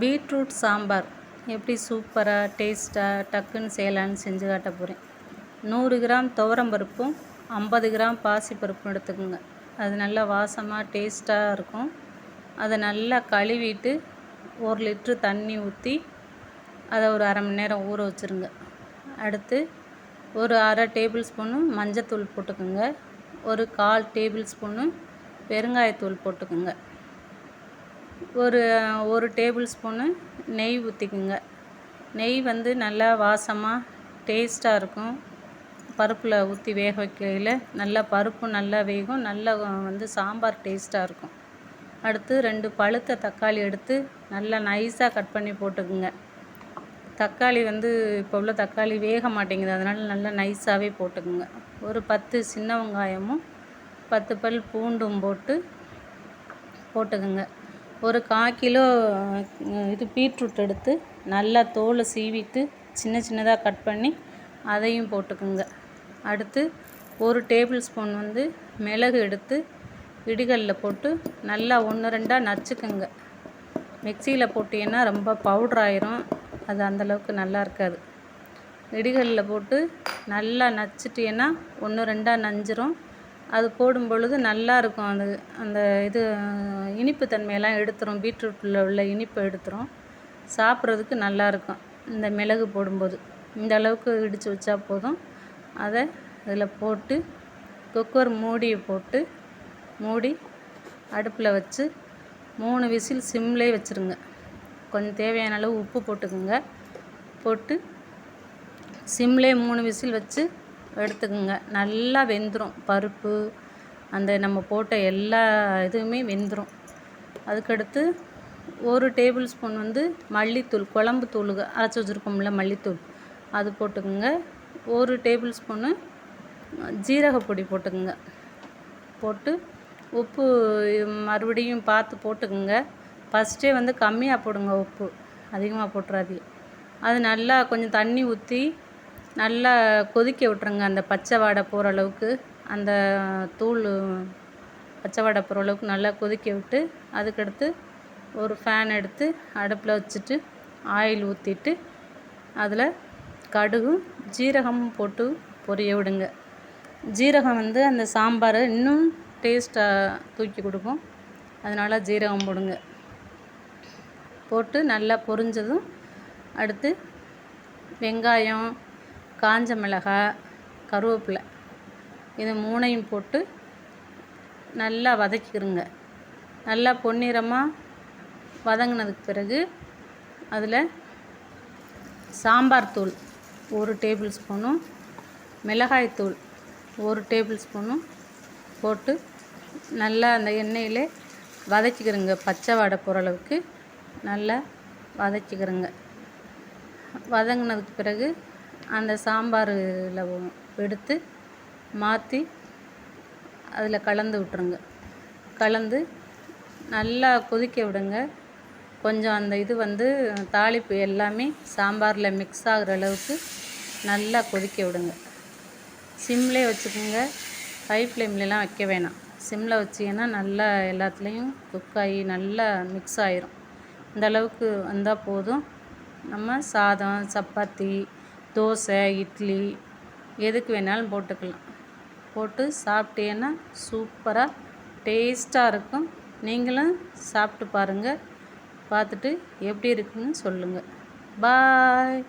Beetroot sambar எப்படி சூப்பராக டேஸ்ட்டாக டக்குன்னு செய்யலான்னு செஞ்சு காட்ட போகிறேன். 100 கிராம் துவரம்பருப்பும் 50 கிராம் பாசிப்பருப்பும் எடுத்துக்கோங்க. அது நல்லா வாசமாக டேஸ்ட்டாக இருக்கும். அதை நல்லா கழுவிட்டு 1 லிட்ரு தண்ணி ஊற்றி அதை ஒரு அரை மணி நேரம் ஊற வச்சுருங்க. அடுத்து ஒரு அரை டேபிள் ஸ்பூனு மஞ்சத்தூள் போட்டுக்கோங்க. ஒரு 1/4 டேபிள் ஸ்பூனு பெருங்காயத்தூள் போட்டுக்கோங்க. ஒரு டேபிள் ஸ்பூனு நெய் ஊற்றிக்குங்க. நெய் நல்லா வாசமாக டேஸ்ட்டாக இருக்கும். பருப்பில் ஊற்றி வேக வைக்கையில் நல்லா பருப்பு நல்லா வேகும், நல்லா சாம்பார் டேஸ்ட்டாக இருக்கும். அடுத்து 2 பழுத்த தக்காளி எடுத்து நல்லா நைஸாக கட் பண்ணி போட்டுக்குங்க. தக்காளி இப்போ உள்ள தக்காளி வேக மாட்டேங்குது, அதனால் நல்லா நைஸாகவே போட்டுக்குங்க. ஒரு 10 சின்ன வெங்காயமும் 10 பல் பூண்டும் போட்டுக்குங்க. ஒரு 1/4 கிலோ பீட்ரூட் எடுத்து நல்லா தோலை சீவிட்டு சின்ன சின்னதாக கட் பண்ணி அதையும் போட்டுக்குங்க. அடுத்து 1 டேபிள் ஸ்பூன் மிளகு எடுத்து இடிகளில் போட்டு நல்லா 1-2 நச்சுக்குங்க. மிக்சியில் போட்டிங்கன்னா ரொம்ப பவுட்ரு ஆயிரும், அது அந்தளவுக்கு நல்லா இருக்காது. இடிகளில் போட்டு நல்லா நச்சுட்டிங்கன்னா 1-2 நஞ்சிரும். அது போடும் பொழுது நல்லா இருக்கும். அந்த இனிப்பு தன்மையெல்லாம் எடுத்துரும், பீட்ரூட்டில் உள்ள இனிப்பை எடுத்துரும். சாப்பிட்றதுக்கு நல்லாயிருக்கும். இந்த மிளகு போடும்போது இந்த அளவுக்கு இடித்து வச்சா போதும். அதை இதில் போட்டு குக்கர் மூடியை போட்டு மூடி அடுப்பில் வச்சு 3 விசில் சிம்லேயே வச்சுருங்க. கொஞ்சம் தேவையான அளவு உப்பு போட்டுக்குங்க. போட்டு சிம்லேயே 3 விசில் வச்சு எடுத்துக்குங்க. நல்லா வெந்துடும். பருப்பு நம்ம போட்ட எல்லா இதுவுமே வெந்துடும். அதுக்கடுத்து 1 டேபிள் ஸ்பூன் மல்லித்தூள், குழம்பு தூள் அரைச்சி வச்சுருக்கோம்ல மல்லித்தூள், அது போட்டுக்குங்க. 1 டேபிள் ஸ்பூனு ஜீரகப்பொடி போட்டுக்குங்க. போட்டு உப்பு மறுபடியும் பார்த்து போட்டுக்குங்க. ஃபஸ்ட்டே கம்மியாக போடுங்க, உப்பு அதிகமாக போட்டுறாதீங்க. அது நல்லா கொஞ்சம் தண்ணி ஊற்றி நல்லா கொதிக்க விட்டுருங்க. அந்த பச்சை வாடை போகிற அளவுக்கு, அந்த தூள் பச்சை வாடை போகிற அளவுக்கு நல்லா கொதிக்க விட்டு, அதுக்கடுத்து ஒரு ஃபேன் எடுத்து அடுப்பில் வச்சுட்டு ஆயில் ஊற்றிட்டு அதில் கடுகும் ஜீரகமும் போட்டு பொரிய விடுங்க. ஜீரகம் அந்த சாம்பாரை இன்னும் டேஸ்ட்டாக தூக்கி கொடுக்கும், அதனால் ஜீரகம் போடுங்க. போட்டு நல்லா பொரிஞ்சதும் அடுத்து வெங்காயம், காஞ்ச மிளகாய், கருவேப்பிலை இது 3ஐயும் போட்டு நல்லா வதக்கிக்கிறங்க. நல்லா பொன்னிறமாக வதங்கினதுக்கு பிறகு அதில் சாம்பார் தூள் 1 டேபிள் ஸ்பூனும் மிளகாய்த்தூள் 1 டேபிள் ஸ்பூனும் போட்டு நல்லா அந்த எண்ணெயிலே வதக்கிக்கிறங்க. பச்சை வாடை போகிற அளவுக்கு நல்லா வதக்கிக்கிறங்க. வதங்கினதுக்கு பிறகு அந்த சாம்பாரில் எடுத்து மாற்றி அதில் கலந்து விட்டுருங்க. கலந்து நல்லா கொதிக்க விடுங்க. கொஞ்சம் அந்த தாளிப்பு எல்லாமே சாம்பாரில் மிக்ஸ் ஆகிற அளவுக்கு நல்லா கொதிக்க விடுங்க. சிம்லேயே வச்சுக்கோங்க, ஹை ஃப்ளேம்லலாம் வைக்க வேணாம். சிம்மில் வச்சிங்கன்னா நல்லா எல்லாத்துலேயும் குக் ஆகி நல்லா மிக்ஸ் ஆயிரும். இந்த அளவுக்கு வந்தால் போதும். நம்ம சாதம், சப்பாத்தி, தோசை, இட்லி எதுக்கு வேணாலும் போட்டுக்கலாம். போட்டு சாப்பிட்டீங்கன்னா சூப்பராக டேஸ்ட்டாக இருக்கும். நீங்களும் சாப்பிட்டு பாருங்கள். பார்த்துட்டு எப்படி இருக்குன்னு சொல்லுங்கள். பாய்.